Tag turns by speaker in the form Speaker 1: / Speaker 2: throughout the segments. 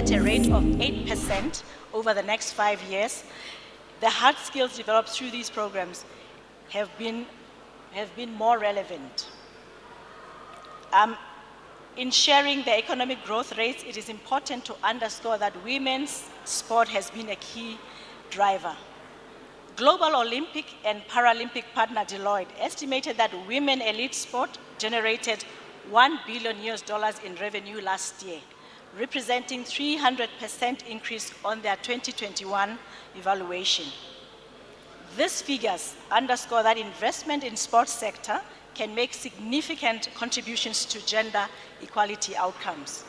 Speaker 1: at a rate of 8% over the next 5 years, the hard skills developed through these programs have been more relevant. In sharing the economic growth rates, it is important to underscore that women's sport has been a key driver. Global Olympic and Paralympic partner Deloitte estimated that women elite sport generated $1 billion in revenue last year, representing 300% increase on their 2021 evaluation. These figures underscore that investment in sports sector can make significant contributions to gender equality outcomes.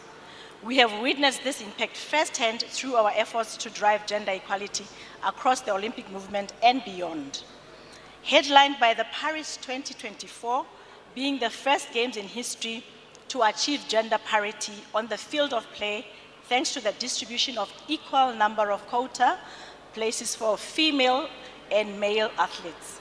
Speaker 1: We have witnessed this impact firsthand through our efforts to drive gender equality across the Olympic movement and beyond. Headlined by the Paris 2024 being the first Games in history to achieve gender parity on the field of play, thanks to the distribution of equal number of quota places for female and male athletes.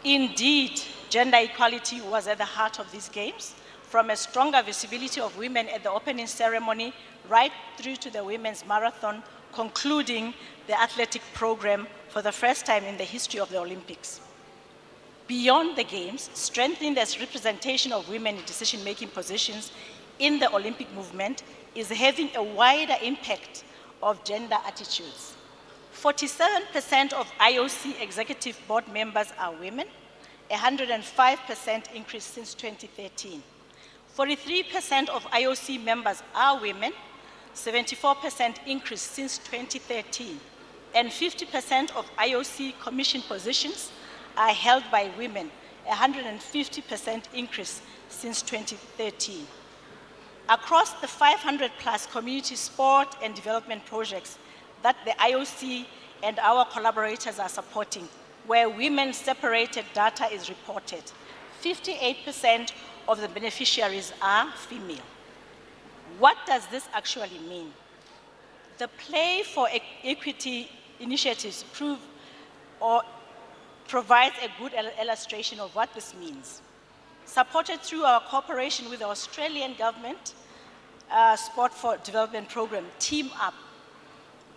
Speaker 1: Indeed, gender equality was at the heart of these Games, from a stronger visibility of women at the opening ceremony right through to the women's marathon, concluding the athletic program for the first time in the history of the Olympics. Beyond the Games, strengthening the representation of women in decision-making positions in the Olympic movement is having a wider impact of gender attitudes. 47% of IOC executive board members are women, a 105% increase since 2013. 43% of IOC members are women, 74% increase since 2013, and 50% of IOC commission positions are held by women, a 150% increase since 2013. Across the 500 plus community sport and development projects that the IOC and our collaborators are supporting, where women separated data is reported, 58% of the beneficiaries are female. What does this actually mean? The Play for Equity initiatives provides a good illustration of what this means. Supported through our cooperation with the Australian government Sport for Development Program, Team Up,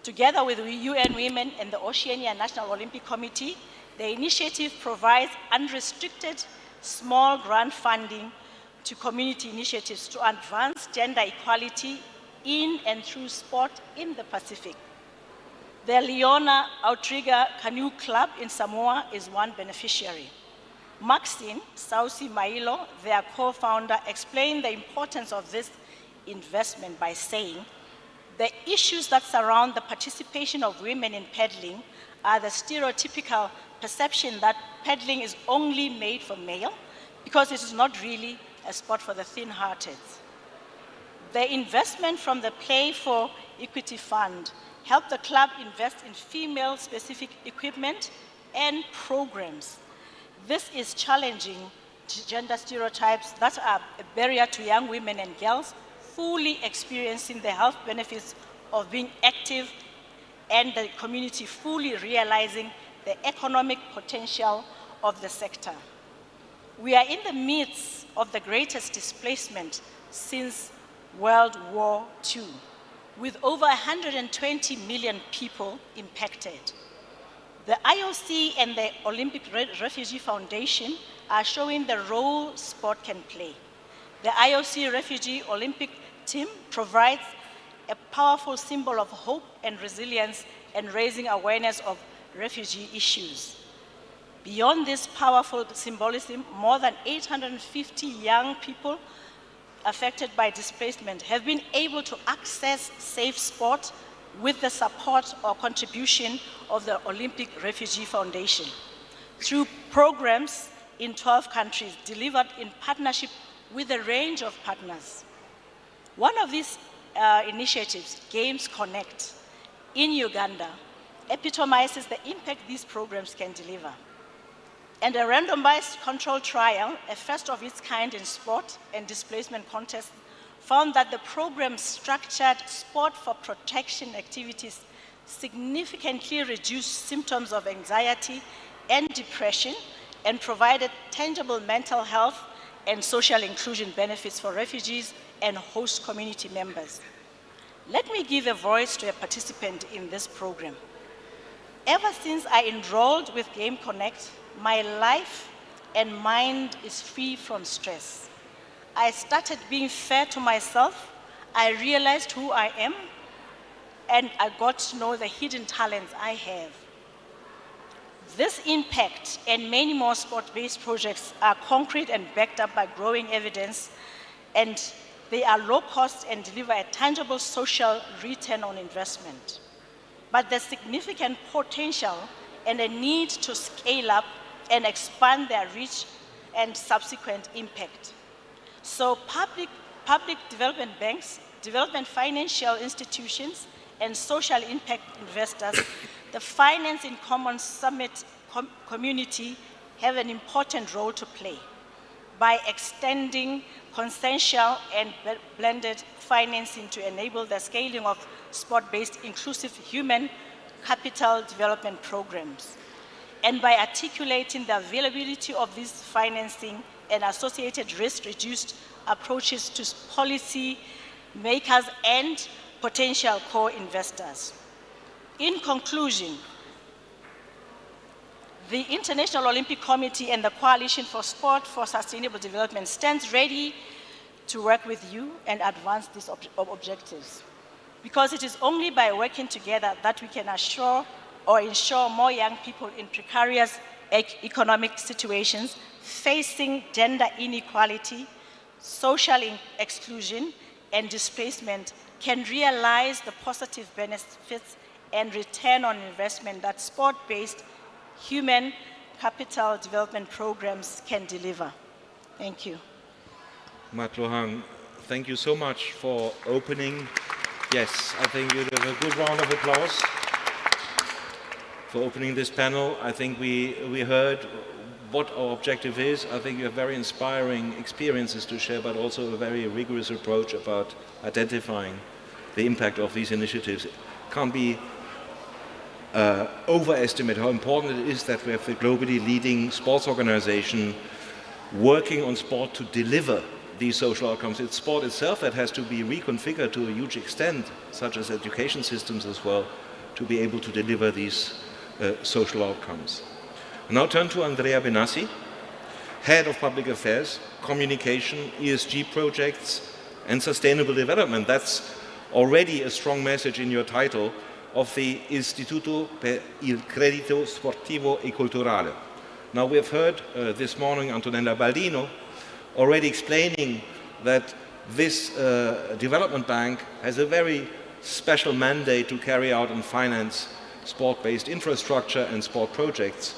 Speaker 1: together with UN Women and the Oceania National Olympic Committee, the initiative provides unrestricted small grant funding to community initiatives to advance gender equality in and through sport in the Pacific. The Leona Outrigger Canoe Club in Samoa is one beneficiary. Maxine Sausi Mailo, their co-founder, explained the importance of this investment by saying, the issues that surround the participation of women in paddling are the stereotypical perception that paddling is only made for male because it is not really a sport for the thin-hearted. The investment from the Play for Equity Fund helped the club invest in female-specific equipment and programs. This is challenging gender stereotypes that are a barrier to young women and girls fully experiencing the health benefits of being active and the community fully realizing the economic potential of the sector. We are in the midst of the greatest displacement since World War II, with over 120 million people impacted. The IOC and the Olympic Refugee Foundation are showing the role sport can play. The IOC Refugee Olympic Team provides a powerful symbol of hope and resilience and raising awareness of refugee issues. Beyond this powerful symbolism, more than 850 young people affected by displacement have been able to access safe sport with the support or contribution of the Olympic Refugee Foundation through programs in 12 countries delivered in partnership with a range of partners. One of these initiatives, Games Connect, in Uganda, epitomizes the impact these programs can deliver. And a randomized control trial, a first of its kind in sport and displacement contests, found that the program structured sport for protection activities significantly reduced symptoms of anxiety and depression and provided tangible mental health and social inclusion benefits for refugees and host community members. Let me give a voice to a participant in this program. Ever since I enrolled with Game Connect, my life and mind is free from stress. I started being fair to myself, I realized who I am, and I got to know the hidden talents I have. This impact and many more sport-based projects are concrete and backed up by growing evidence, and they are low cost and deliver a tangible social return on investment. But there's significant potential and a need to scale up and expand their reach and subsequent impact. So public development banks, development financial institutions, and social impact investors, the Finance in Common Summit community have an important role to play by extending consensual and blended financing to enable the scaling of sport-based inclusive human capital development programs, and by articulating the availability of this financing and associated risk-reduced approaches to policy makers and potential co-investors. In conclusion, the International Olympic Committee and the Coalition for Sport for Sustainable Development stands ready to work with you and advance these objectives. Because it is only by working together that we can ensure more young people in precarious economic situations facing gender inequality, social exclusion, and displacement can realize the positive benefits and return on investment that sport-based human capital development programs can deliver. Thank you.
Speaker 2: Matlohan, thank you so much for opening. Yes, I think you deserve a good round of applause for opening this panel. I think we heard what our objective is. I think you have very inspiring experiences to share, but also a very rigorous approach about identifying the impact of these initiatives. It can't be overestimate how important it is that we have the globally leading sports organization working on sport to deliver these social outcomes. It's sport itself that has to be reconfigured to a huge extent, such as education systems as well, to be able to deliver these social outcomes. I now turn to Andrea Benassi, Head of Public Affairs, Communication, ESG Projects, and Sustainable Development. That's already a strong message in your title of the Istituto per il Credito Sportivo e Culturale. Now we have heard this morning Antonella Baldino already explaining that this development bank has a very special mandate to carry out and finance sport-based infrastructure and sport projects.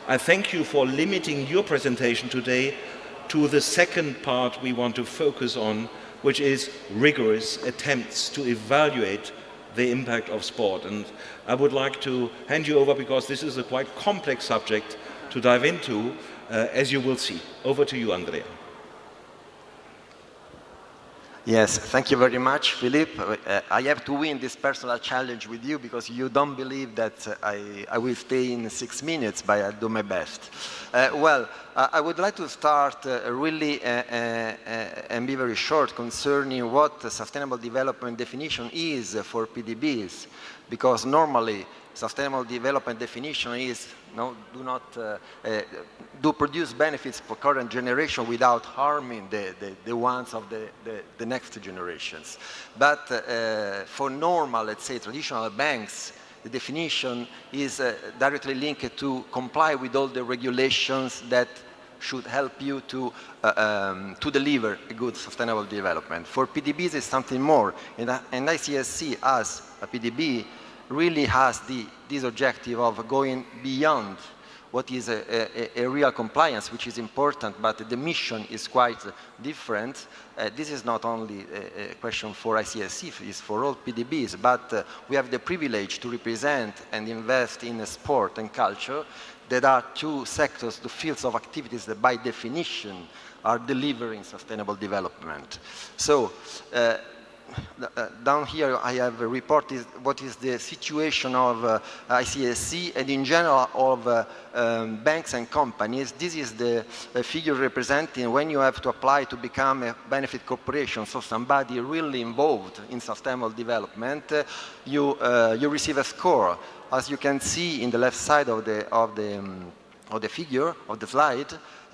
Speaker 2: I thank you for limiting your presentation today to the second part we want to focus on, which is rigorous attempts to evaluate the impact of sport. And I would like to hand you over, because this is a quite complex subject to dive into, as you will see. Over to you, Andrea.
Speaker 3: Yes, thank you very much, Philippe. I have to win this personal challenge with you because you don't believe that I will stay in 6 minutes, but I'll do my best. I would like to start really and be very short concerning what the sustainable development definition is for PDBs, because normally sustainable development definition is do produce benefits for current generation without harming the ones of the next generations. But for normal, let's say, traditional banks, the definition is directly linked to comply with all the regulations that should help you to deliver a good sustainable development. For PDBs, it's something more, and ICSC as a PDB really has this objective of going beyond what is a real compliance, which is important, but the mission is quite different. This is not only a question for ICSC, it's for all PDBs, but we have the privilege to represent and invest in sport and culture. There are two sectors, the fields of activities that by definition are delivering sustainable development. So down here I have a report what is the situation of ICSC and in general of banks and companies. This is the figure representing when you have to apply to become a benefit corporation, so somebody really involved in sustainable development, you receive a score. As you can see in the left side of the figure, of the slide,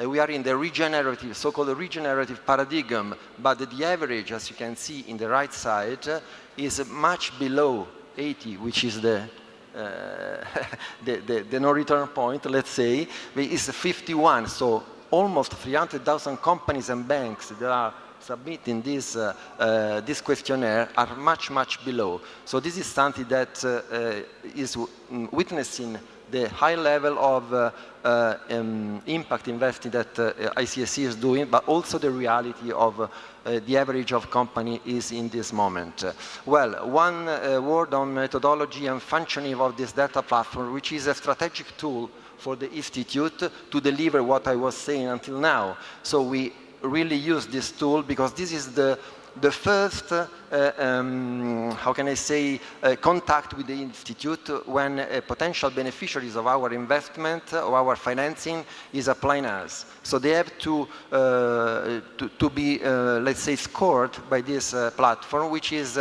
Speaker 3: we are in the regenerative, so-called regenerative paradigm, but the average, as you can see in the right side, is much below 80, which is the no-return point, let's say, is 51. So almost 300,000 companies and banks that are submitting this questionnaire are much, much below. So this is something that is witnessing the high level of impact investing that ICSC is doing, but also the reality of the average of company is in this moment. Well, one word on methodology and functioning of this data platform, which is a strategic tool for the Institute to deliver what I was saying until now. So we really use this tool because this is the first, how can I say, contact with the Institute when potential beneficiaries of our investment, of our financing, is applying us. So they have to be, let's say, scored by this platform, which is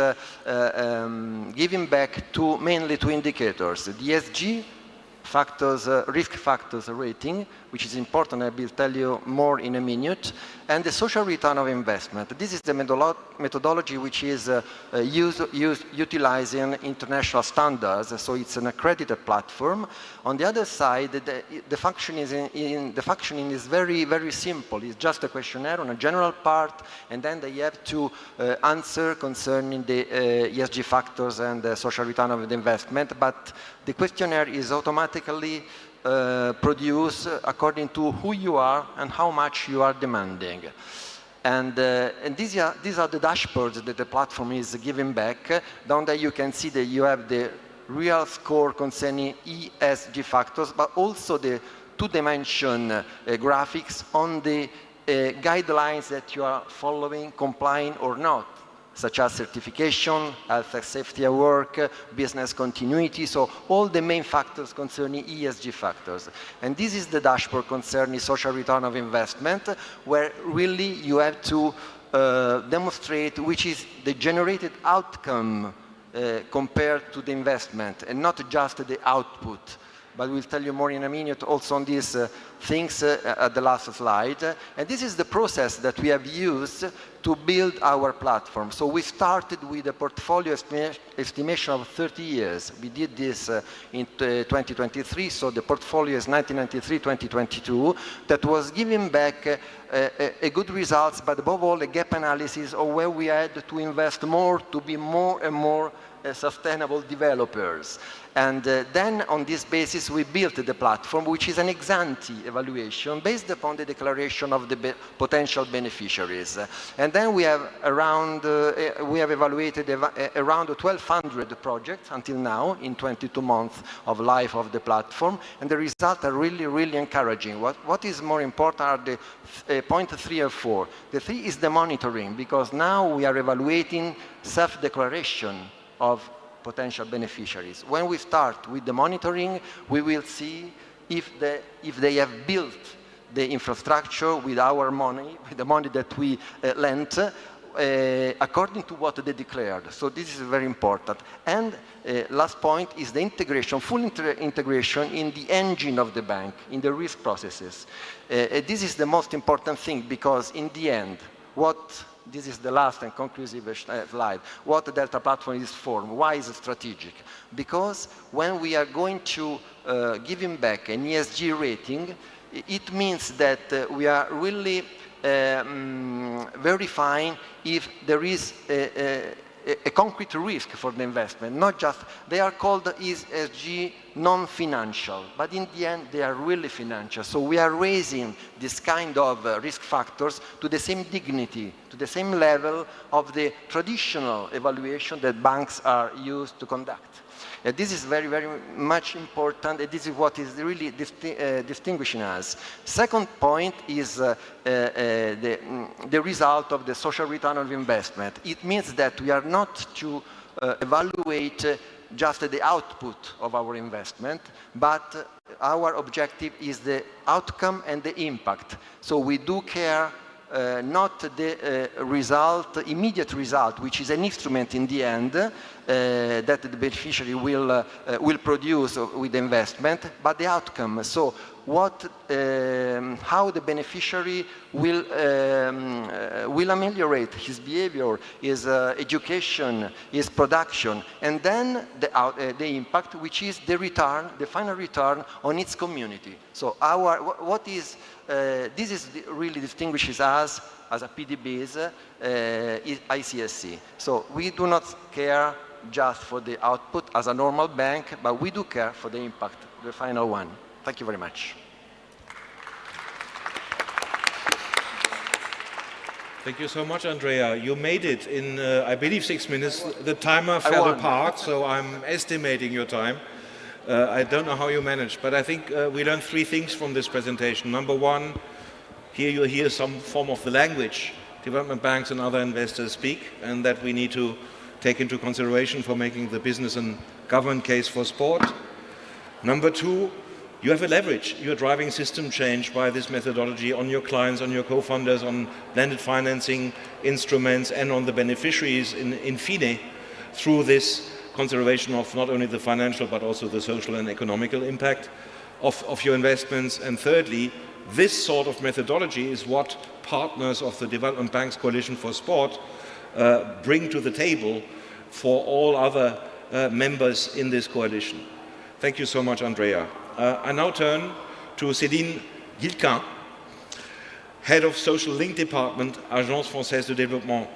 Speaker 3: giving back to mainly two indicators: the ESG factors, risk factors rating, which is important, I will tell you more in a minute, and the social return of investment. This is the methodology which is utilizing international standards, so it's an accredited platform. On the other side, the functioning is very, very simple. It's just a questionnaire on a general part, and then they have to answer concerning the ESG factors and the social return of the investment, but the questionnaire is automatically produced according to who you are and how much you are demanding. And these are the dashboards that the platform is giving back. Down there you can see that you have the real score concerning ESG factors, but also the two-dimension graphics on the guidelines that you are following, complying or not, such as certification, health and safety at work, business continuity, so all the main factors concerning ESG factors. And this is the dashboard concerning social return of investment, where really you have to demonstrate which is the generated outcome compared to the investment, and not just the output. But we'll tell you more in a minute also on these things at the last slide. And this is the process that we have used to build our platform. So we started with a portfolio estimation of 30 years. We did this in 2023, so the portfolio is 1993-2022, that was giving back a good results, but above all a gap analysis of where we had to invest more to be more and more sustainable developers. And then on this basis we built the platform, which is an ex-ante evaluation based upon the declaration of the potential beneficiaries. And then we have evaluated around 1,200 projects until now in 22 months of life of the platform, and the results are really, really encouraging. What is more important are the point 3 or 4. The 3 is the monitoring, because now we are evaluating self-declaration of potential beneficiaries. When we start with the monitoring, we will see if they have built the infrastructure with our money, with the money that we lent, according to what they declared. So this is very important. And last point is the integration, full integration in the engine of the bank, in the risk processes. This is the most important thing, because in the end, this is the last and conclusive slide. What the Delta platform is for, why is it strategic? Because when we are going to giving back an ESG rating, it means that we are really verifying if there is a concrete risk for the investment, not just, they are called ESG non-financial, but in the end they are really financial. So we are raising this kind of risk factors to the same dignity, to the same level of the traditional evaluation that banks are used to conduct. This is very, very much important, and this is what is really distinguishing us. Second point is the result of the social return of investment. It means that we are not to evaluate just the output of our investment, but our objective is the outcome and the impact. So we do care not the result, immediate result, which is an instrument in the end that the beneficiary will produce with the investment, but the outcome. So what, how the beneficiary will ameliorate his behavior, his education, his production, and then the impact, which is the return, the final return on its community. So this is really distinguishes us as a PDBs, ICSC. So we do not care just for the output as a normal bank, but we do care for the impact, the final one. Thank you very much.
Speaker 2: Thank you so much, Andrea. You made it in, I believe, 6 minutes. The timer fell apart, so I'm estimating your time. I don't know how you managed, but I think we learned 3 things from this presentation. Number one, here you hear some form of the language development banks and other investors speak, and that we need to take into consideration for making the business and government case for sport. Number two, you have a leverage. You're driving system change by this methodology on your clients, on your co-funders, on blended financing instruments, and on the beneficiaries in fine, through this consideration of not only the financial but also the social and economical impact of your investments. And thirdly, this sort of methodology is what partners of the Development Banks Coalition for Sport bring to the table for all other members in this coalition. Thank you so much, Andrea. I now turn to Céline Guilquin, Head of Social Link Department, Agence Française de Développement.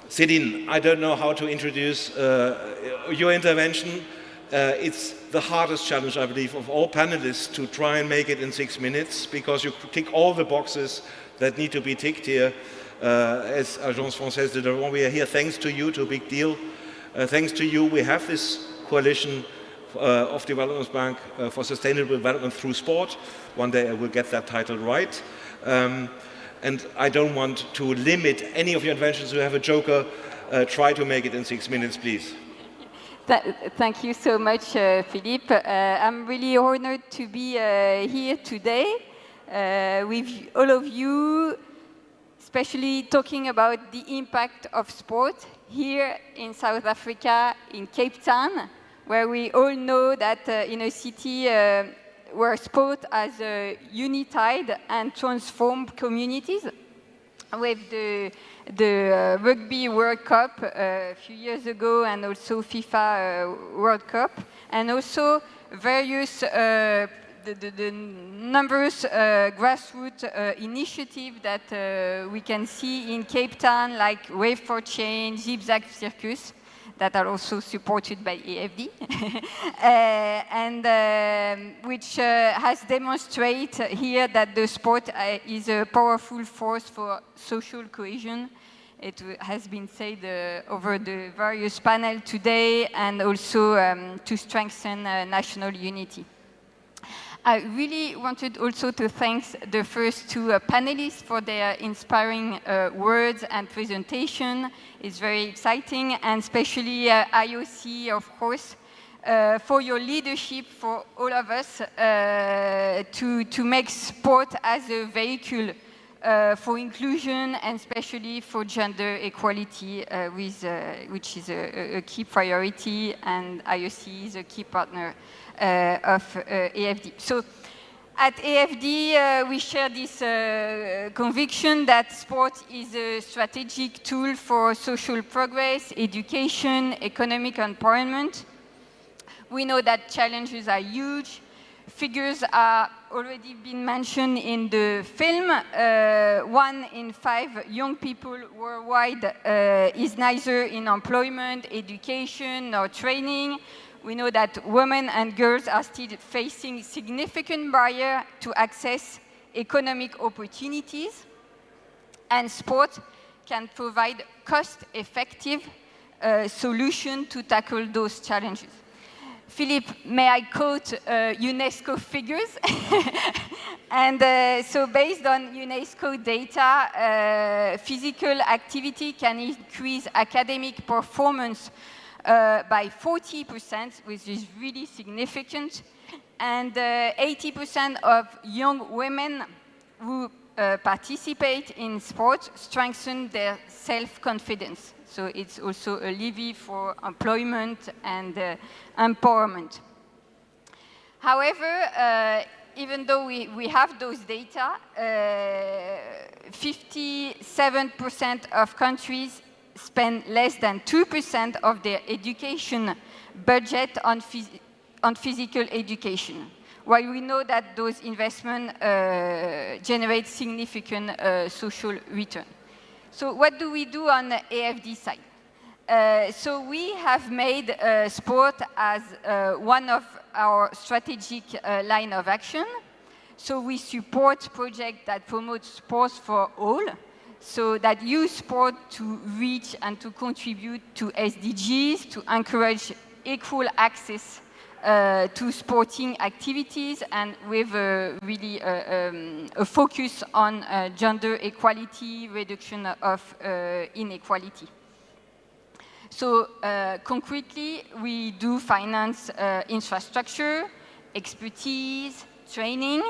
Speaker 2: Céline, I don't know how to introduce your intervention. It's the hardest challenge, I believe, of all panelists to try and make it in 6 minutes, because you tick all the boxes that need to be ticked here. As Agence Française de Développement, we are here thanks to you, to a big deal. Thanks to you, we have this coalition of Development Bank for Sustainable Development through Sport. One day I will get that title right. And I don't want to limit any of your interventions. You have a joker. Try to make it in 6 minutes, please.
Speaker 4: Thank you so much, Philippe. I'm really honored to be here today with all of you, especially talking about the impact of sport here in South Africa, in Cape Town, where we all know that in a city where sport has unified and transformed communities, with the Rugby World Cup a few years ago, and also FIFA World Cup, and also various the numerous grassroots initiatives that we can see in Cape Town, like Wave for Change, Zigzag Circus, that are also supported by AFD, and which has demonstrated here that the sport is a powerful force for social cohesion. It has been said over the various panels today, and also to strengthen national unity. I really wanted also to thank the first 2 panelists for their inspiring words and presentation. It's very exciting, and especially IOC, of course, for your leadership for all of us to make sport as a vehicle for inclusion, and especially for gender equality, which is a key priority, and IOC is a key partner of AFD. So at AFD, we share this conviction that sport is a strategic tool for social progress, education, economic empowerment. We know that challenges are huge. Figures are already been mentioned in the film. 1 in 5 young people worldwide is neither in employment, education, or training. We know that women and girls are still facing significant barriers to access economic opportunities, and sport can provide cost-effective solution to tackle those challenges. Philippe, may I quote UNESCO figures? And so based on UNESCO data, physical activity can increase academic performance by 40%, which is really significant. And 80% of young women who participate in sports strengthen their self-confidence. So it's also a levy for employment and empowerment. However, even though we have those data, 57% of countries spend less than 2% of their education budget on physical education, while we know that those investments generate significant social return. So what do we do on the AFD side? So we have made sport as one of our strategic line of action. So we support projects that promote sports for all, so that use sport to reach and to contribute to SDGs, to encourage equal access to sporting activities, and with really a focus on gender equality, reduction of inequality. So concretely, we do finance infrastructure, expertise, training.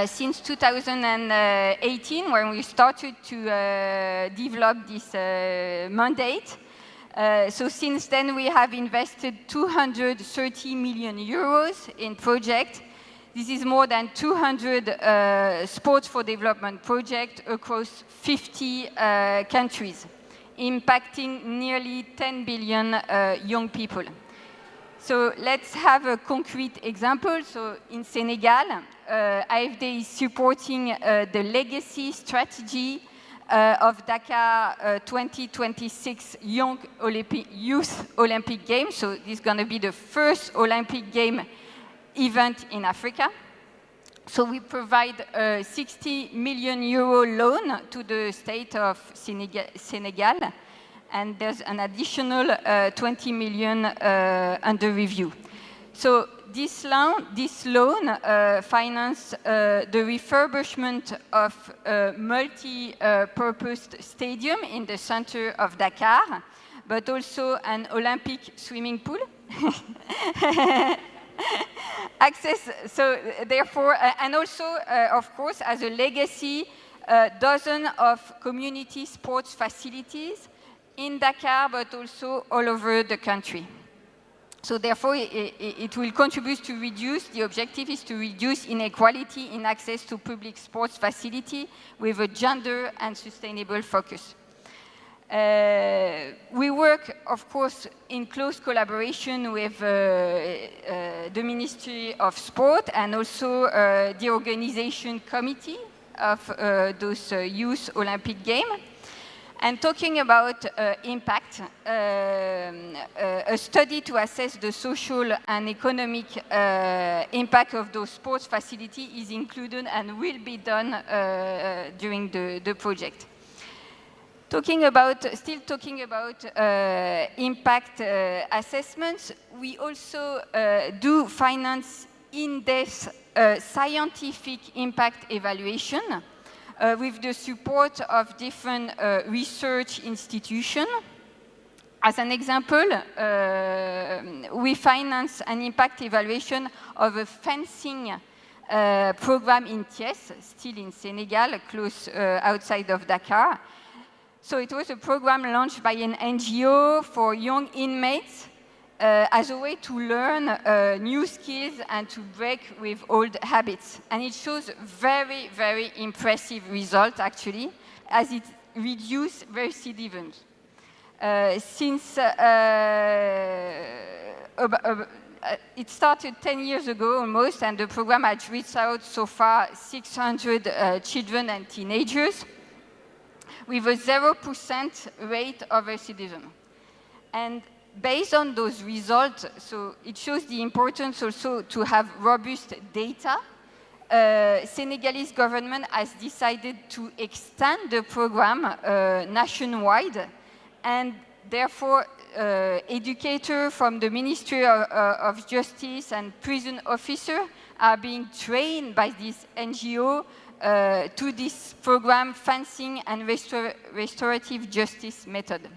Speaker 4: Since 2018, when we started to develop this mandate, so since then we have invested 230 million euros in projects. This is more than 200 sports for development projects across 50 countries, impacting nearly 10 billion young people. So let's have a concrete example. So in Senegal, AFD is supporting the legacy strategy of Dakar 2026 Youth Olympic Games. So this is going to be the first Olympic game event in Africa. So we provide a 60 million euro loan to the state of Senegal, and there's an additional 20 million under review. So this loan financed the refurbishment of a multi-purpose stadium in the center of Dakar, but also an Olympic swimming pool. Access, so therefore, and also, of course, as a legacy, dozens of community sports facilities in Dakar, but also all over the country. So therefore, it will contribute to reduce, the objective is to reduce inequality in access to public sports facility with a gender and sustainable focus. We work, of course, in close collaboration with the Ministry of Sport and also the organization committee of those Youth Olympic Games. And talking about impact, a study to assess the social and economic impact of those sports facilities is included and will be done during the project. Still talking about impact assessments, we also do finance in-depth scientific impact evaluation with the support of different research institutions. As an example, we finance an impact evaluation of a fencing program in Thiès, still in Senegal, close outside of Dakar. So it was a program launched by an NGO for young inmates as a way to learn new skills and to break with old habits. And it shows very, very impressive results, actually, as it reduced recidivism. Since it started 10 years ago almost, and the program has reached out so far 600 children and teenagers, with a 0% rate of recidivism. And based on those results, so it shows the importance also to have robust data. Senegalese government has decided to extend the program nationwide, and therefore, educators from the Ministry of Justice and prison officers are being trained by this NGO to this program, Fencing and Restorative Justice Method.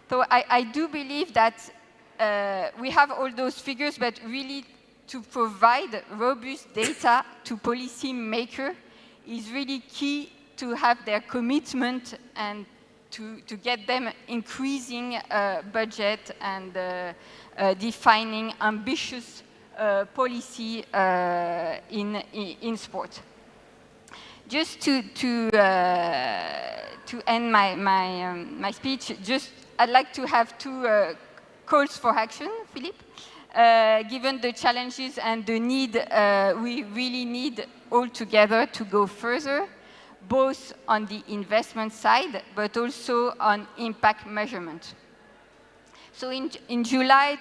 Speaker 4: So I do believe that we have all those figures, but really to provide robust data to policymakers is really key to have their commitment and to get them increasing budget and defining ambitious policy in sport. Just to end my speech, I'd like to have two calls for action, Philippe. Given the challenges and the need, we really need all together to go further, both on the investment side, but also on impact measurement. So in July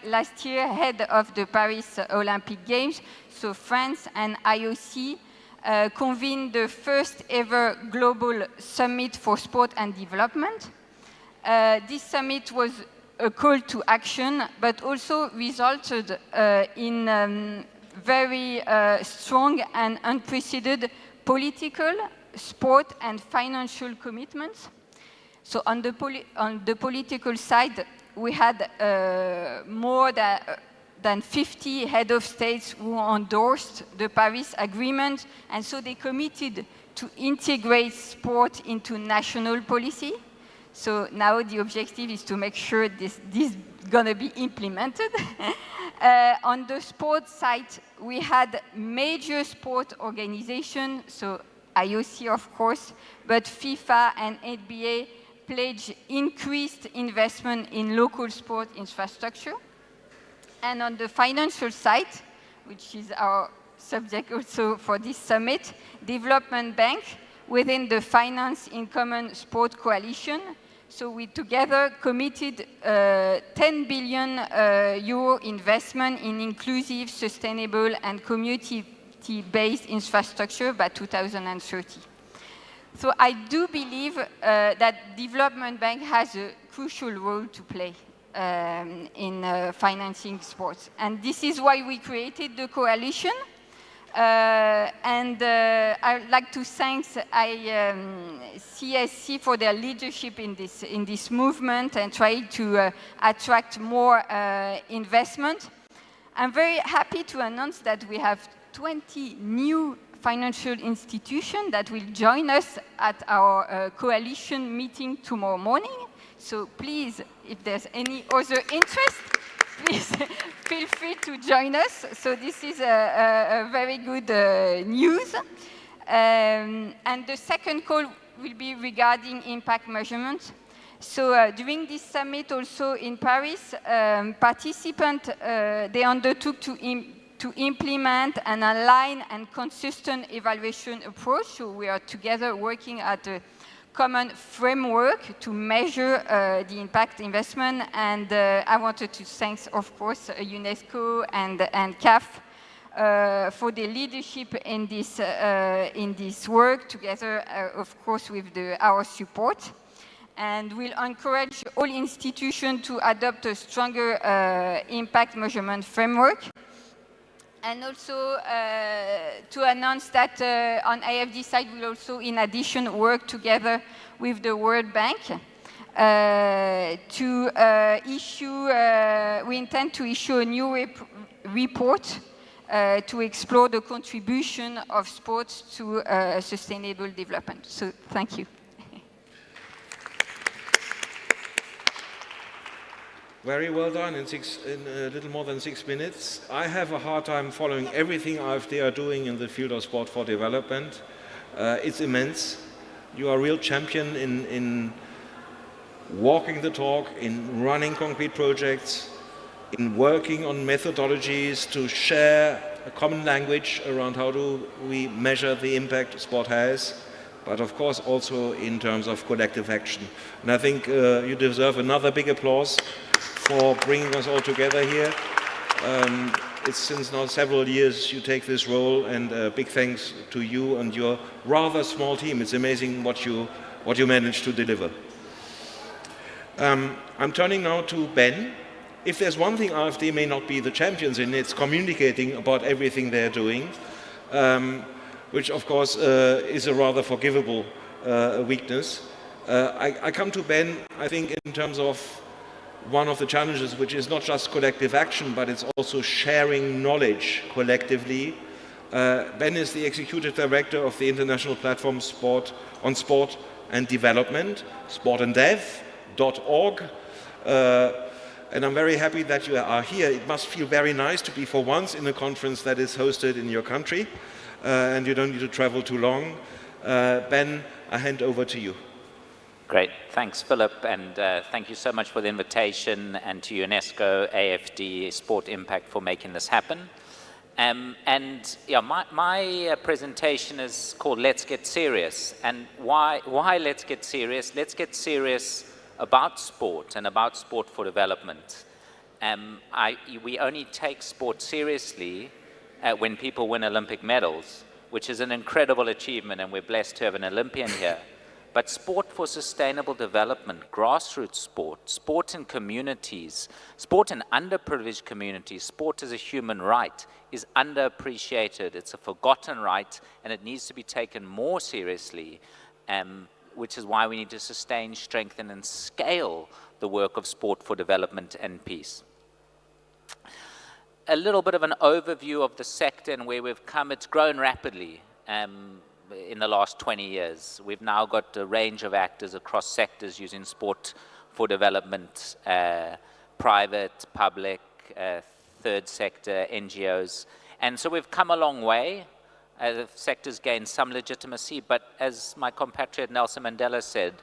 Speaker 4: last year, ahead of the Paris Olympic Games, so France and IOC convened the first ever global summit for sport and development. This summit was a call to action, but also resulted in very strong and unprecedented political, sport, and financial commitments. So on the political side, we had more than 50 head of states who endorsed the Paris Agreement, and so they committed to integrate sport into national policy. So now the objective is to make sure this is going to be implemented. On the sports side, we had major sport organizations, so IOC of course, but FIFA and NBA pledged increased investment in local sport infrastructure. And on the financial side, which is our subject also for this summit, Development Bank within the Finance in Common Sport Coalition. So we together committed 10 billion euro investment in inclusive, sustainable, and community-based infrastructure by 2030. So I do believe that Development Bank has a crucial role to play in financing sports. And this is why we created the coalition. I'd like to thank CSC for their leadership in this movement and try to attract more investment. I'm very happy to announce that we have 20 new financial institutions that will join us at our coalition meeting tomorrow morning. So please, if there's any other interest, please feel free to join us. So this is a very good news. And the second call will be regarding impact measurement. So during this summit also in Paris, participants, they undertook to implement an aligned and consistent evaluation approach. So we are together working at a common framework to measure the impact investment. And I wanted to thank, of course, UNESCO and CAF for the leadership in this work, together, of course, with our support. And we'll encourage all institutions to adopt a stronger impact measurement framework. And also to announce that on AFD side, we'll also, in addition, work together with the World Bank to issue, we intend to issue a new report to explore the contribution of sports to sustainable development. So thank you.
Speaker 2: Very well done in a little more than 6 minutes. I have a hard time following everything AfD are doing in the field of sport for development. It's immense. You are a real champion in walking the talk, in running concrete projects, in working on methodologies to share a common language around how do we measure the impact sport has, but of course also in terms of collective action. And I think you deserve another big applause for bringing us all together here. it's since now several years you take this role, and big thanks to you and your rather small team. It's amazing what you managed to deliver. I'm turning now to Ben. If there's one thing AfD may not be the champions in, it's communicating about everything they're doing, which of course is a rather forgivable weakness. I come to Ben, I think, in terms of one of the challenges, which is not just collective action, but it's also sharing knowledge collectively. Ben is the Executive Director of the International Platform on Sport and Development, sportanddev.org. And I'm very happy that you are here. It must feel very nice to be for once in a conference that is hosted in your country, and you don't need to travel too long. Ben, I hand over to you.
Speaker 5: Great. Thanks, Philip, and thank you so much for the invitation, and to UNESCO, AFD, Sport Impact for making this happen. And yeah, my presentation is called Let's Get Serious. And why Let's Get Serious? Let's get serious about sport and about sport for development. We only take sport seriously when people win Olympic medals, which is an incredible achievement, and we're blessed to have an Olympian here. But sport for sustainable development, grassroots sport, sport in communities, sport in underprivileged communities, sport as a human right is underappreciated. It's a forgotten right, and it needs to be taken more seriously, which is why we need to sustain, strengthen, and scale the work of sport for development and peace. A little bit of an overview of the sector and where we've come. It's grown rapidly. In the last 20 years. We've now got a range of actors across sectors using sport for development, private, public, third sector, NGOs. And so we've come a long way. The sector's gained some legitimacy, but as my compatriot Nelson Mandela said,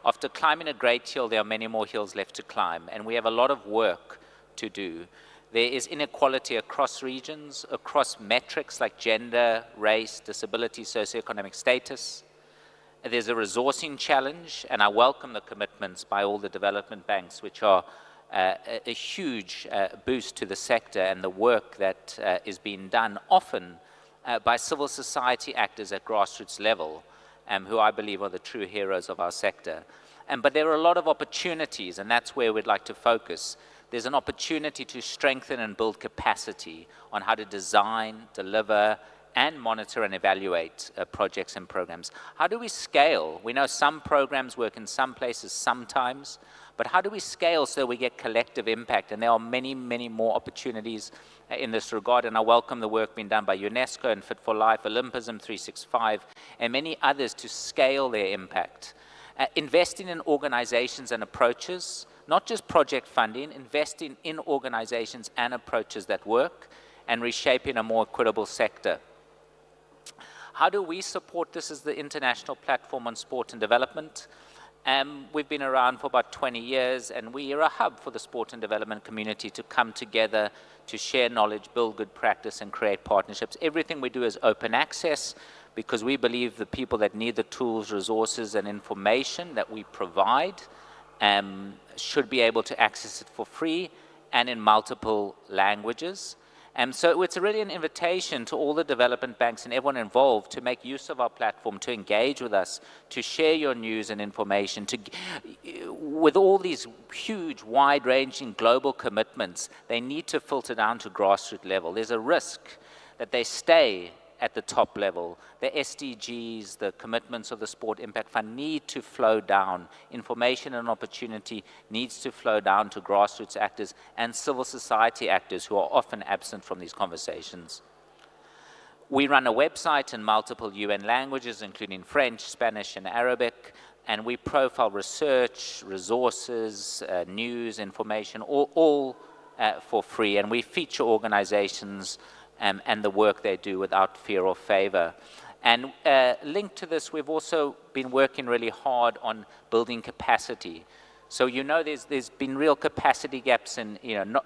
Speaker 5: after climbing a great hill, there are many more hills left to climb, and we have a lot of work to do. There is inequality across regions, across metrics like gender, race, disability, socioeconomic status. There's a resourcing challenge, and I welcome the commitments by all the development banks, which are a huge boost to the sector and the work that is being done often by civil society actors at grassroots level, who I believe are the true heroes of our sector. But there are a lot of opportunities, and that's where we'd like to focus. There's an opportunity to strengthen and build capacity on how to design, deliver, and monitor and evaluate projects and programs. How do we scale? We know some programs work in some places sometimes, but how do we scale so we get collective impact? And there are many, many more opportunities in this regard, and I welcome the work being done by UNESCO and Fit for Life, Olympism 365, and many others to scale their impact. Investing in organizations and approaches, not just project funding, investing in organizations and approaches that work, and reshaping a more equitable sector. How do we support this as the International Platform on Sport and Development? We've been around for about 20 years, and we are a hub for the sport and development community to come together, to share knowledge, build good practice, and create partnerships. Everything we do is open access, because we believe the people that need the tools, resources, and information that we provide should be able to access it for free and in multiple languages. So it's really an invitation to all the development banks and everyone involved to make use of our platform, to engage with us, to share your news and information. With all these huge, wide-ranging global commitments, they need to filter down to grassroots level. There's a risk that they stay at the top level. The SDGs, the commitments of the Sport Impact Fund need to flow down. Information and opportunity needs to flow down to grassroots actors and civil society actors who are often absent from these conversations. We run a website in multiple UN languages, including French, Spanish, and Arabic, and we profile research, resources, news, information, all for free, and we feature organizations and the work they do without fear or favor. And linked to this, we've also been working really hard on building capacity. So there's been real capacity gaps in,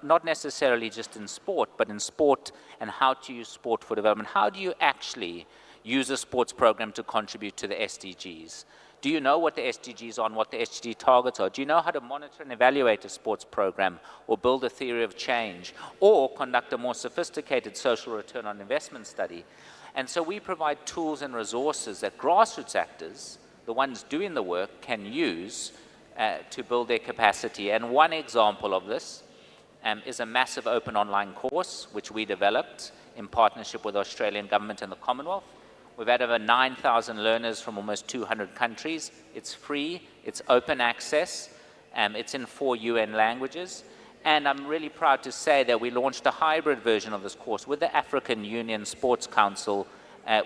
Speaker 5: not necessarily just in sport, but in sport and how to use sport for development. How do you actually use a sports program to contribute to the SDGs. Do you know what the SDGs are and what the SDG targets are? Do you know how to monitor and evaluate a sports program or build a theory of change or conduct a more sophisticated social return on investment study? And so we provide tools and resources that grassroots actors, the ones doing the work, can use to build their capacity. And one example of this is a massive open online course which we developed in partnership with the Australian government and the Commonwealth. We've had over 9,000 learners from almost 200 countries. It's free, it's open access, it's in 4 UN languages. And I'm really proud to say that we launched a hybrid version of this course with the African Union Sports Council,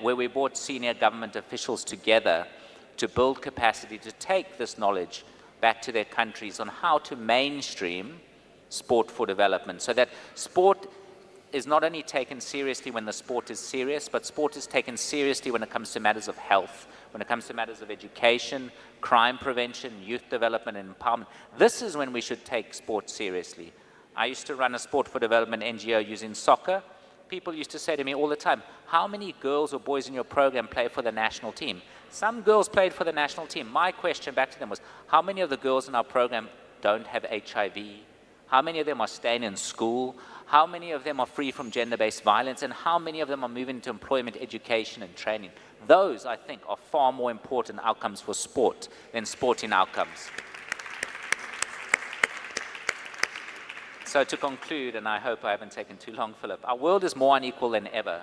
Speaker 5: where we brought senior government officials together to build capacity to take this knowledge back to their countries on how to mainstream sport for development, so that sport is not only taken seriously when the sport is serious, but sport is taken seriously when it comes to matters of health, when it comes to matters of education, crime prevention, youth development and empowerment. This is when we should take sport seriously. I used to run a sport for development NGO using soccer. People used to say to me all the time, how many girls or boys in your program play for the national team? Some girls played for the national team. My question back to them was, how many of the girls in our program don't have HIV? How many of them are staying in school? How many of them are free from gender-based violence? And how many of them are moving to employment, education, and training? Those, I think, are far more important outcomes for sport than sporting outcomes. So to conclude, and I hope I haven't taken too long, Philip, our world is more unequal than ever.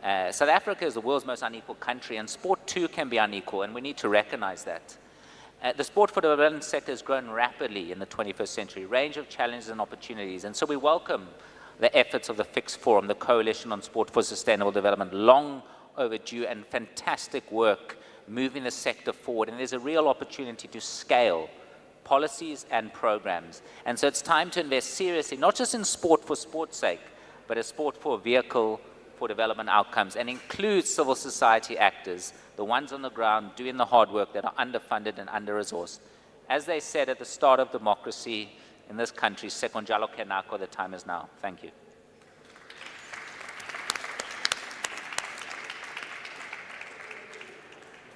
Speaker 5: South Africa is the world's most unequal country, and sport too can be unequal, and we need to recognize that. The sport for development sector has grown rapidly in the 21st century, range of challenges and opportunities, and so we welcome the efforts of the FIX Forum, the Coalition on Sport for Sustainable Development, long overdue and fantastic work moving the sector forward, and there's a real opportunity to scale policies and programs. And so it's time to invest seriously, not just in sport for sport's sake, but a sport for a vehicle for development outcomes, and include civil society actors, the ones on the ground doing the hard work that are underfunded and under-resourced. As they said at the start of democracy in this country, Sekonjalo Kenako, the time is now. Thank you.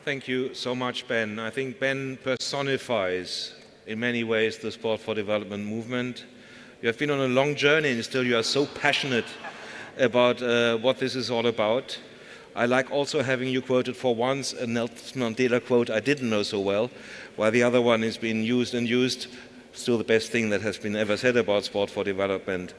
Speaker 2: Thank you so much, Ben. I think Ben personifies in many ways the Sport for Development movement. You have been on a long journey and still you are so passionate about what this is all about. I like also having you quoted for once a Nelson Mandela quote I didn't know so well, while the other one is being used and used. Still the best thing that has been ever said about sport for development.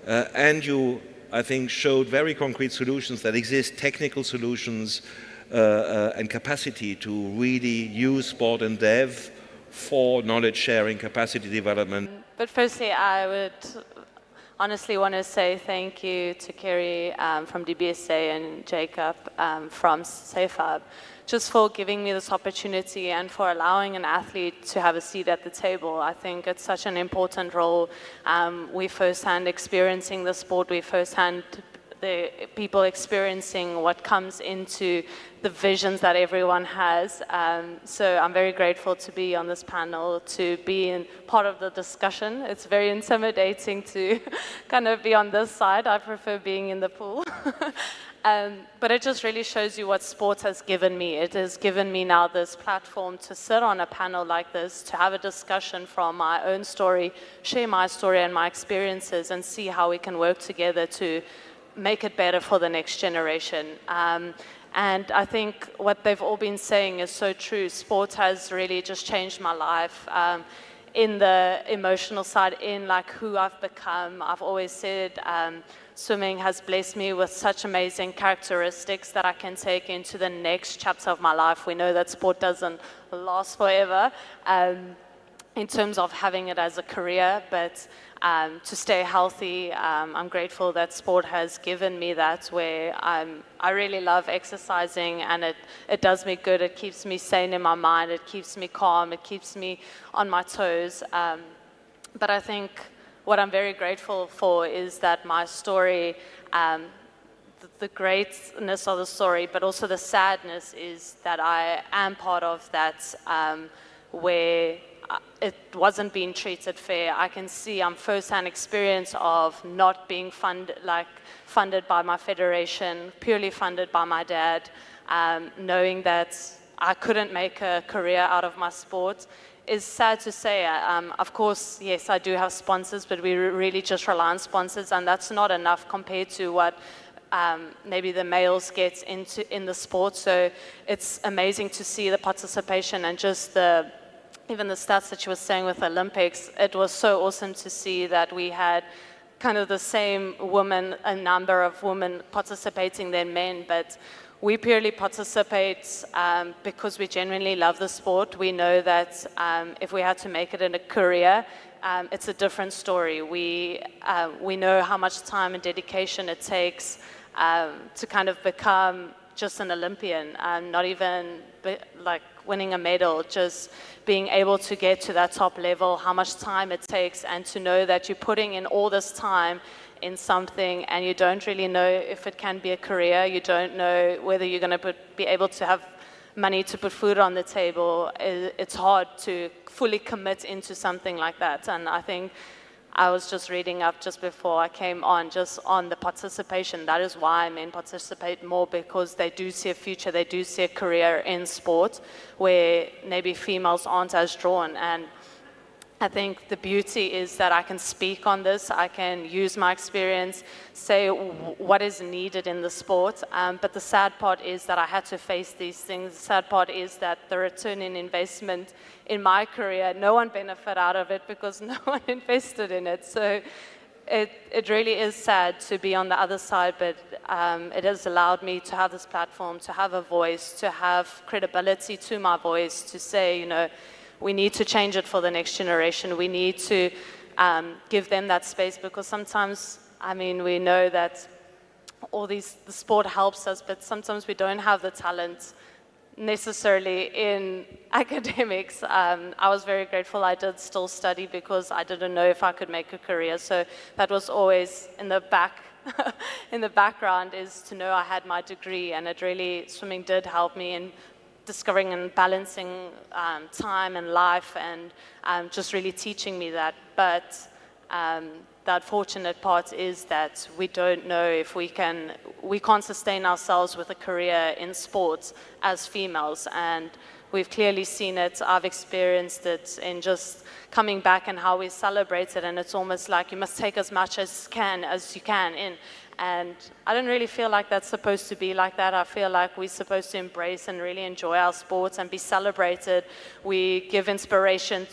Speaker 2: And you, I think, showed very concrete solutions that exist, technical solutions and capacity to really use sport and dev for knowledge sharing, capacity development.
Speaker 6: But firstly, I would honestly want to say thank you to Kerry from DBSA and Jacob from SafeHub, just for giving me this opportunity and for allowing an athlete to have a seat at the table. I think it's such an important role. We firsthand experiencing the sport, we firsthand the people experiencing what comes into the visions that everyone has. So I'm very grateful to be on this panel, to be in part of the discussion. It's very intimidating to kind of be on this side. I prefer being in the pool. But it just really shows you what sports has given me. It has given me now this platform to sit on a panel like this, to have a discussion from my own story, share my story and my experiences, and see how we can work together to make it better for the next generation. And I think what they've all been saying is so true. Sport has really just changed my life in the emotional side, in like who I've become. I've always said swimming has blessed me with such amazing characteristics that I can take into the next chapter of my life. We know that sport doesn't last forever in terms of having it as a career, but to stay healthy, I'm grateful that sport has given me that, where I really love exercising, and it does me good. It keeps me sane in my mind, it keeps me calm, it keeps me on my toes. But I think what I'm very grateful for is that my story, the greatness of the story, but also the sadness, is that I am part of that where it wasn't being treated fair. I can see I'm first-hand experience of not being funded by my federation, purely funded by my dad, knowing that I couldn't make a career out of my sport is sad to say. Of course, yes, I do have sponsors, but we really just rely on sponsors, and that's not enough compared to what maybe the males get in the sport. So it's amazing to see the participation and just even the stats that you were saying with Olympics. It was so awesome to see that we had kind of the same a number of women participating than men, but we purely participate because we genuinely love the sport. We know that if we had to make it in a career, it's a different story. We know how much time and dedication it takes to kind of become just an Olympian, not even like winning a medal, just being able to get to that top level, how much time it takes, and to know that you're putting in all this time in something and you don't really know if it can be a career, you don't know whether you're going to be able to have money to put food on the table. It's hard to fully commit into something like that. And I think I was just reading up just before I came on, just on the participation. That is why men participate more, because they do see a future, they do see a career in sport where maybe females aren't as drawn. And I think the beauty is that I can speak on this, I can use my experience, say what is needed in the sport, but the sad part is that I had to face these things. The sad part is that the return in investment in my career, no one benefited out of it because no one invested in it. So it really is sad to be on the other side, but it has allowed me to have this platform, to have a voice, to have credibility to my voice, to say, you know, we need to change it for the next generation. We need to give them that space, because sometimes, I mean, we know that the sport helps us, but sometimes we don't have the talent necessarily in academics. I was very grateful I did still study, because I didn't know if I could make a career. So that was always in the background, is to know I had my degree, and it really, swimming did help me in discovering and balancing time and life, and just really teaching me that. But the unfortunate part is that we don't know if we can't sustain ourselves with a career in sports as females, and we've clearly seen it. I've experienced it in just coming back and how we celebrate it, and it's almost like you must take as much as you can in. And I don't really feel like that's supposed to be like that. I feel like we're supposed to embrace and really enjoy our sports and be celebrated. We give inspiration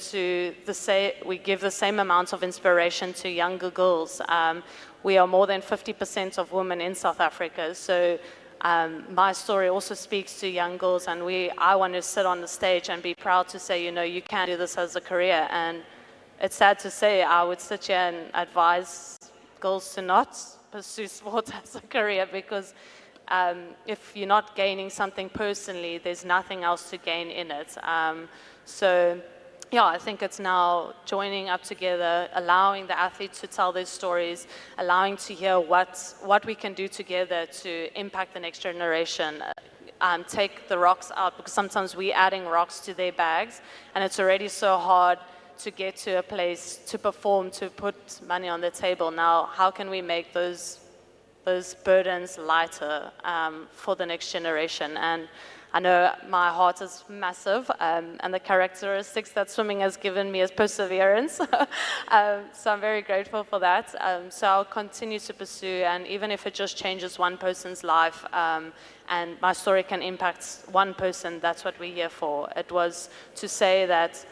Speaker 6: we give the same amount of inspiration to younger girls. We are more than 50% of women in South Africa. So my story also speaks to young girls, and I want to sit on the stage and be proud to say, you know, you can do this as a career. And it's sad to say, I would sit here and advise girls to not pursue sport as a career, because if you're not gaining something personally, there's nothing else to gain in it. So yeah, I think it's now joining up together, allowing the athletes to tell their stories, allowing to hear what we can do together to impact the next generation. Take the rocks out, because sometimes we're adding rocks to their bags, and it's already so hard to get to a place to perform, to put money on the table. Now, how can we make those burdens lighter for the next generation? And I know my heart is massive, and the characteristics that swimming has given me is perseverance. So I'm very grateful for that. So I'll continue to pursue, and even if it just changes one person's life, and my story can impact one person, that's what we're here for. It was to say that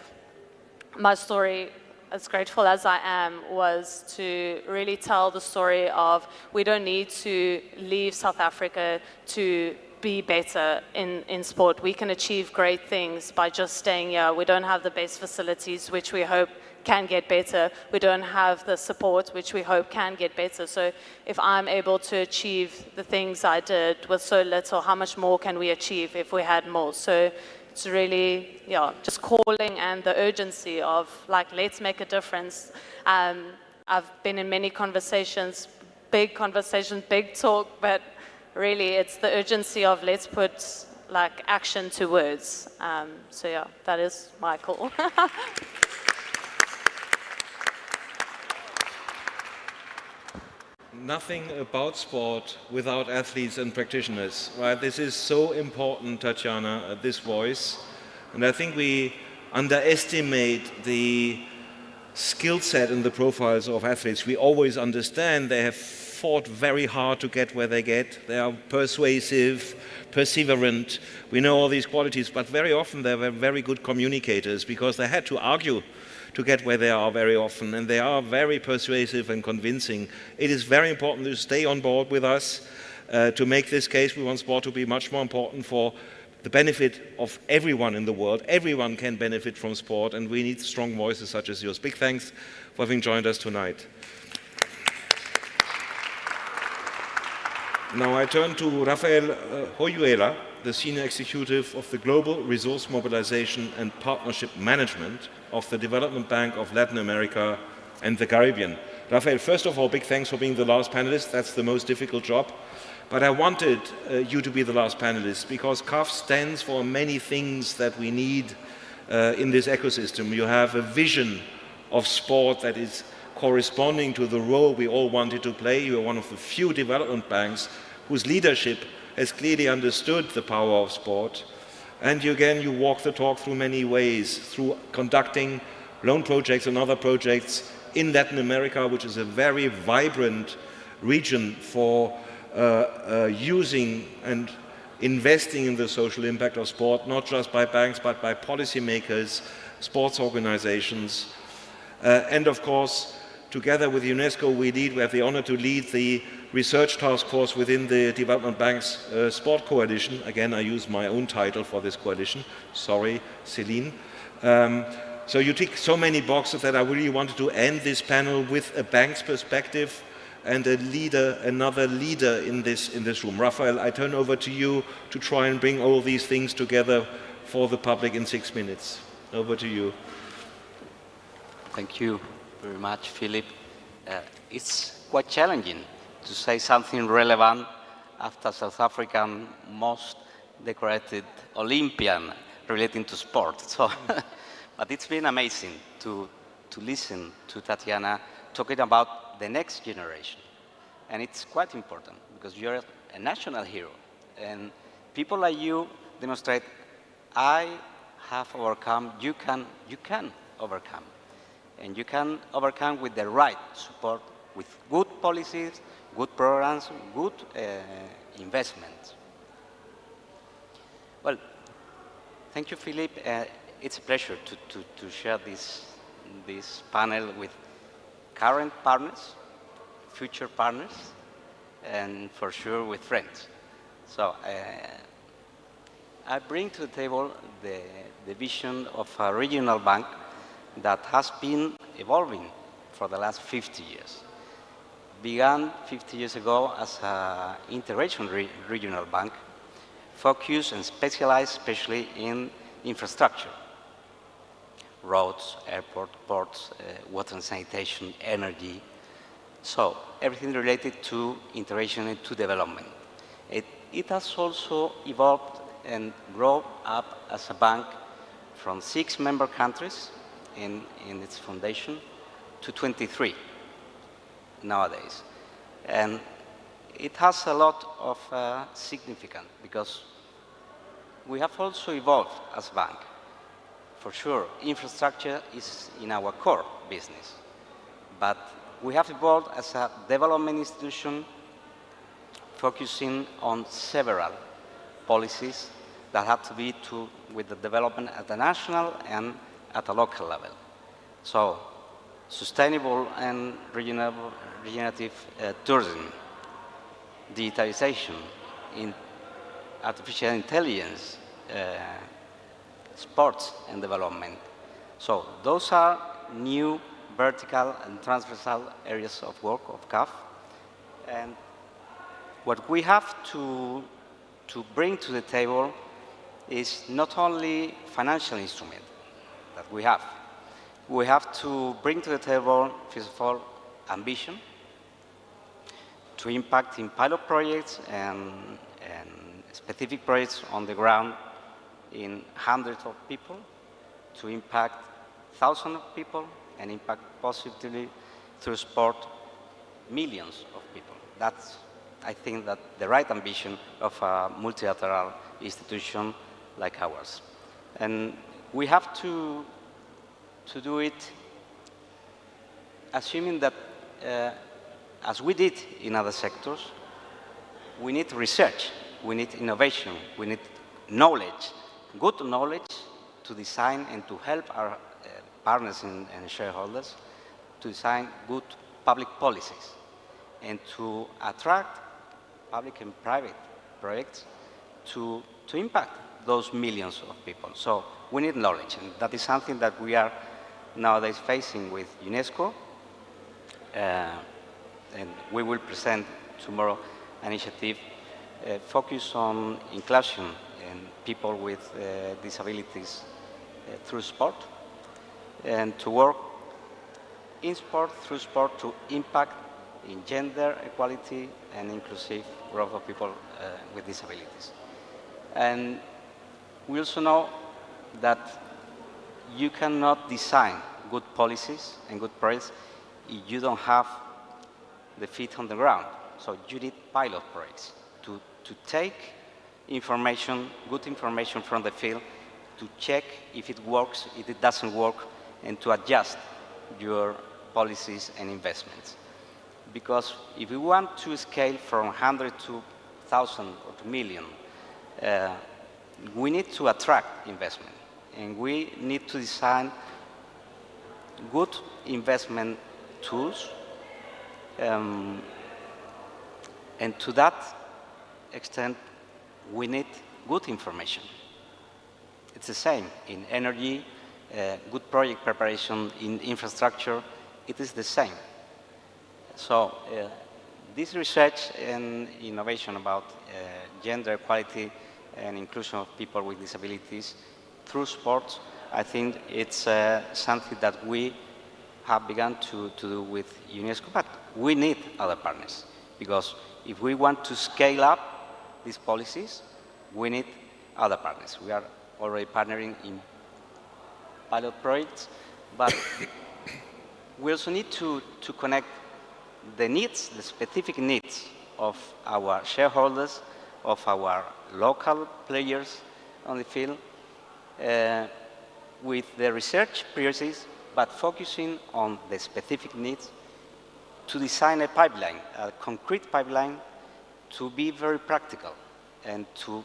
Speaker 6: my story, as grateful as I am, was to really tell the story of we don't need to leave South Africa to be better in sport. We can achieve great things by just staying here. We don't have the best facilities, which we hope can get better. We don't have the support, which we hope can get better. So if I'm able to achieve the things I did with so little, how much more can we achieve if we had more? So it's really, just calling and the urgency of, like, let's make a difference. I've been in many conversations, big talk, but really it's the urgency of let's put, like, action to words. So yeah, that is my call.
Speaker 2: nothing about sport without athletes and practitioners, right? This is so important, Tatjana, this voice. And I think we underestimate the skill set and the profiles of athletes. We always understand they have fought very hard to get where they get. They are persuasive, perseverant. We know all these qualities, but very often they were very good communicators because they had to argue to get where they are very often, and they are very persuasive and convincing. It is very important to stay on board with us to make this case. We want sport to be much more important for the benefit of everyone in the world. Everyone can benefit from sport, and we need strong voices such as yours. Big thanks for having joined us tonight. Now I turn to Rafael Hoyuela, the Senior Executive of the Global Resource Mobilization and Partnership Management of the Development Bank of Latin America and the Caribbean. Rafael, first of all, big thanks for being the last panelist. That's the most difficult job. But I wanted you to be the last panelist because CAF stands for many things that we need in this ecosystem. You have a vision of sport that is corresponding to the role we all wanted to play. You are one of the few development banks whose leadership has clearly understood the power of sport. And you walk the talk through many ways, through conducting loan projects and other projects in Latin America, which is a very vibrant region for using and investing in the social impact of sport, not just by banks, but by policymakers, sports organizations. And of course, together with UNESCO, we have the honor to lead the research task force within the Development Bank's Sport Coalition. Again, I use my own title for this coalition. Sorry, Celine. So you tick so many boxes that I really wanted to end this panel with a bank's perspective and another leader in this room. Rafael, I turn over to you to try and bring all these things together for the public in 6 minutes. Over to you.
Speaker 7: Thank you very much, Philip. It's quite challenging to say something relevant after South African most decorated Olympian relating to sport. So, but it's been amazing to listen to Tatjana talking about the next generation. And it's quite important because you're a national hero. And people like you demonstrate, I have overcome, you can overcome. And you can overcome with the right support, with good policies, good programs, good investments. Well, thank you, Philip. It's a pleasure to share this panel with current partners, future partners, and for sure with friends. So I bring to the table the vision of a regional bank that has been evolving for the last 50 years. Began 50 years ago as an integration regional bank, focused and specialized especially in infrastructure, roads, airport, ports, water and sanitation, energy. So everything related to integration and to development. It has also evolved and grown up as a bank from 6 member countries in its foundation to 23 nowadays. And it has a lot of significance because we have also evolved as a bank. For sure, infrastructure is in our core business, but we have evolved as a development institution focusing on several policies that have to be with the development at the national and at a local level. So, sustainable and regenerative tourism, digitalization, in artificial intelligence, sports and development. So those are new vertical and transversal areas of work of CAF. And what we have to bring to the table is not only financial instrument that we have. We have to bring to the table, first of all, ambition to impact in pilot projects and specific projects on the ground in hundreds of people, to impact thousands of people and impact positively through sport millions of people. that's, I think, that the right ambition of a multilateral institution like ours. And we have to do it assuming that, as we did in other sectors, we need research, we need innovation, we need knowledge, good knowledge to design and to help our partners and shareholders to design good public policies and to attract public and private projects to impact those millions of people. So we need knowledge, and that is something that we are nowadays facing with UNESCO, and we will present tomorrow an initiative focused on inclusion and people with disabilities through sport, and to work in sport, through sport, to impact in gender equality and inclusive growth of people with disabilities. And we also know that you cannot design good policies and good projects if you don't have the feet on the ground. So you need pilot projects to take information, good information from the field, to check if it works, if it doesn't work, and to adjust your policies and investments. Because if we want to scale from 100 to 1,000 or to million, we need to attract investment, and we need to design good investment tools, and to that extent, we need good information. It's the same in energy, good project preparation in infrastructure, it is the same. So this research and innovation about gender equality and inclusion of people with disabilities through sports, I think it's something that we have begun to do with UNESCO, but we need other partners, because if we want to scale up these policies, we need other partners. We are already partnering in pilot projects, but we also need to connect the needs, the specific needs of our shareholders, of our local players on the field, with the research priorities, but focusing on the specific needs to design a pipeline, a concrete pipeline, to be very practical and to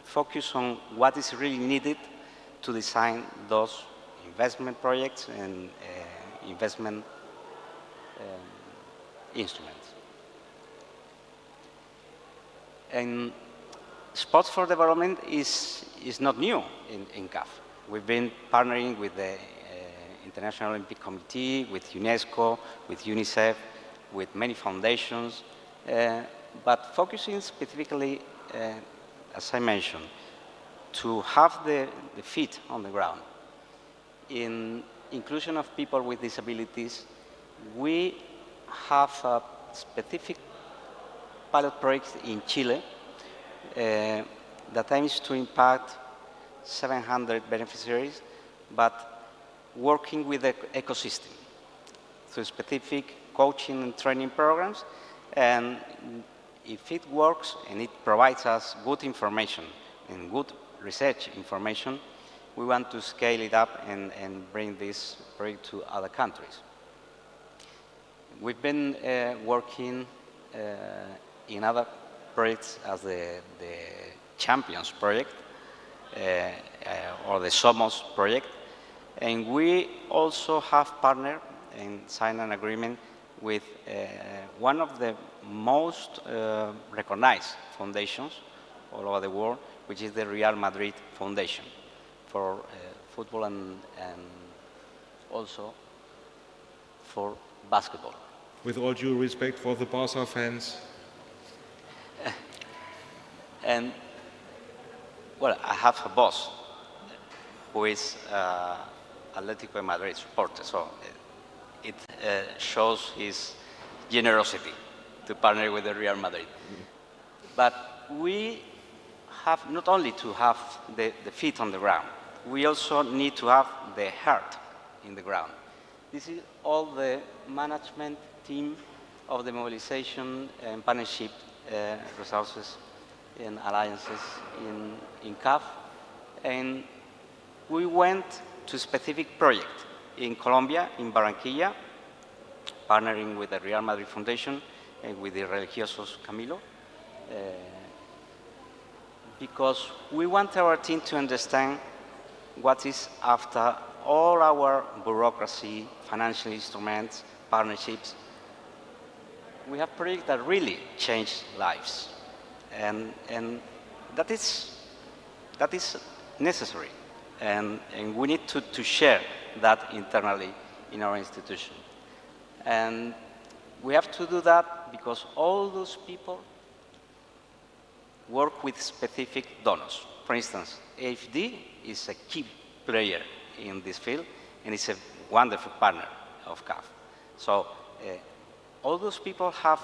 Speaker 7: focus on what is really needed to design those investment projects and investment instruments. And Sports for Development is not new in CAF. We've been partnering with the International Olympic Committee, with UNESCO, with UNICEF, with many foundations, but focusing specifically, as I mentioned, to have the feet on the ground. In inclusion of people with disabilities, we have a specific pilot project in Chile that aims to impact 700 beneficiaries, but working with the ecosystem through specific coaching and training programs. And if it works and it provides us good information and good research information, we want to scale it up and bring this project to other countries. We've been working in other projects as the Champions project or the Somos project, and we also have partnered and signed an agreement with one of the most recognized foundations all over the world, which is the Real Madrid Foundation for football and also for basketball.
Speaker 2: With all due respect for the Barca fans.
Speaker 7: And, well, I have a boss who is Atletico de Madrid supporter, so it shows his generosity to partner with the Real Madrid. But we have not only to have the feet on the ground, we also need to have the heart in the ground. This is all the management team of the mobilization and partnership resources and alliances in CAF. And we went to a specific project in Colombia, in Barranquilla, partnering with the Real Madrid Foundation and with the Religiosos Camilo, because we want our team to understand what is after all our bureaucracy, financial instruments, partnerships. We have projects that really change lives, and that is necessary, and we need to share that internally in our institution. And we have to do that because all those people work with specific donors. For instance, AFD is a key player in this field, and it's a wonderful partner of CAF. So all those people have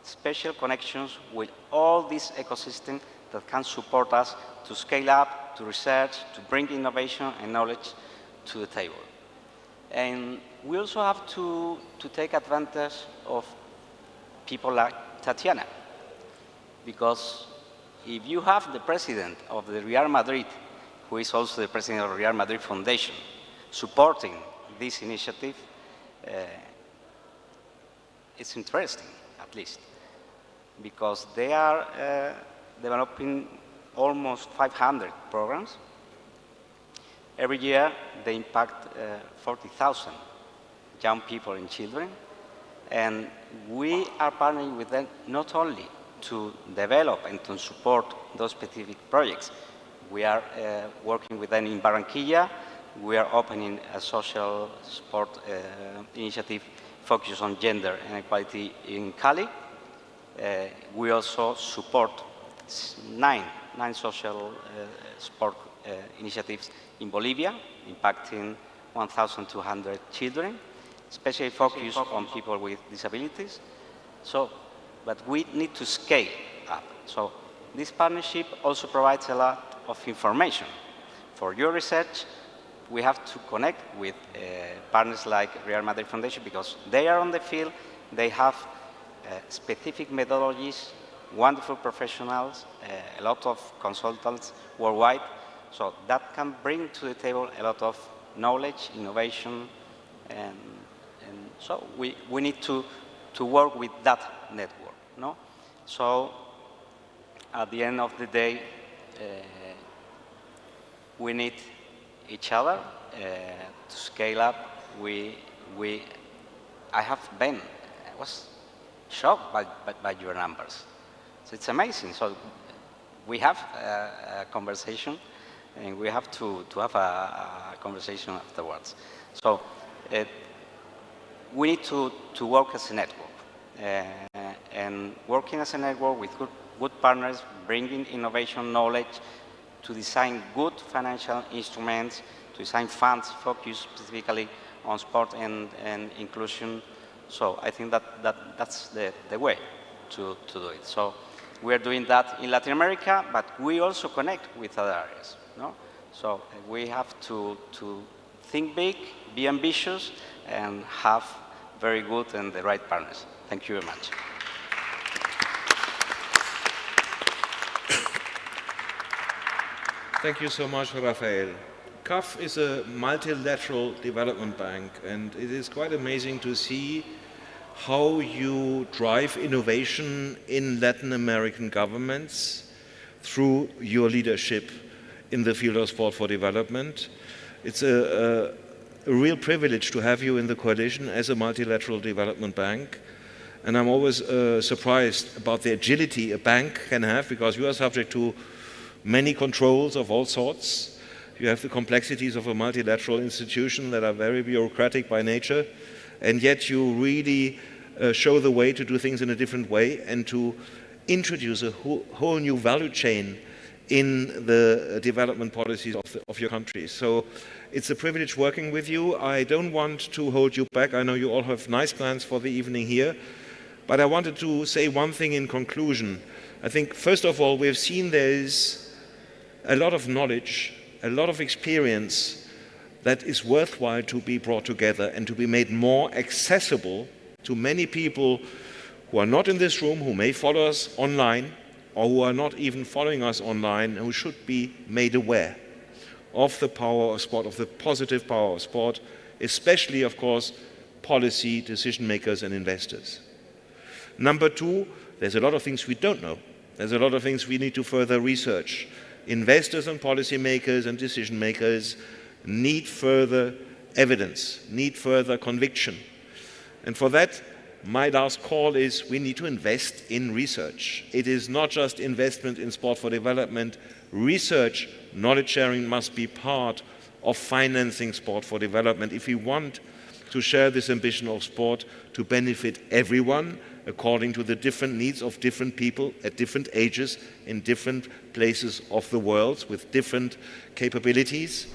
Speaker 7: special connections with all this ecosystem that can support us to scale up, to research, to bring innovation and knowledge to the table. And we also have to take advantage of people like Tatiana, because if you have the president of the Real Madrid, who is also the president of the Real Madrid Foundation, supporting this initiative, it's interesting, at least, because they are developing almost 500 programs. Every year, they impact 40,000 young people and children, and we are partnering with them not only to develop and to support those specific projects. We are working with them in Barranquilla. We are opening a social sport initiative focused on gender and equality in Cali. We also support nine social sport initiatives in Bolivia, impacting 1,200 children, especially focused on people with disabilities. But we need to scale up. So this partnership also provides a lot of information. For your research, we have to connect with partners like Real Madrid Foundation because they are on the field, they have specific methodologies, wonderful professionals, a lot of consultants worldwide. So that can bring to the table a lot of knowledge, innovation, and so we need to work with that network. No? So at the end of the day, we need each other to scale up. I was shocked by your numbers. So it's amazing. So we have a conversation, and we have to have a conversation afterwards. So we need to work as a network. And working as a network with good partners, bringing innovation knowledge to design good financial instruments, to design funds focused specifically on sport and inclusion. So I think that's the way to do it. So we are doing that in Latin America, but we also connect with other areas. No? So we have to think big, be ambitious, and have very good and the right partners. Thank you very much.
Speaker 2: Thank you so much, Rafael. CAF is a multilateral development bank, and it is quite amazing to see how you drive innovation in Latin American governments through your leadership in the field of sport for development. It's a real privilege to have you in the coalition as a multilateral development bank. And I'm always surprised about the agility a bank can have, because you are subject to many controls of all sorts. You have the complexities of a multilateral institution that are very bureaucratic by nature, and yet you really show the way to do things in a different way and to introduce a whole new value chain in the development policies of your country. So it's a privilege working with you. I don't want to hold you back. I know you all have nice plans for the evening here. But I wanted to say one thing in conclusion. I think, first of all, we've seen there is a lot of knowledge, a lot of experience that is worthwhile to be brought together and to be made more accessible to many people who are not in this room, who may follow us online, or who are not even following us online, who should be made aware of the power of sport, of the positive power of sport, especially, of course, policy decision makers and investors. Number two, there's a lot of things we don't know. There's a lot of things we need to further research. Investors and policymakers and decision makers need further evidence, need further conviction. And for that, my last call is we need to invest in research. It is not just investment in sport for development. Research, knowledge sharing must be part of financing sport for development if we want to share this ambition of sport to benefit everyone according to the different needs of different people at different ages in different places of the world with different capabilities.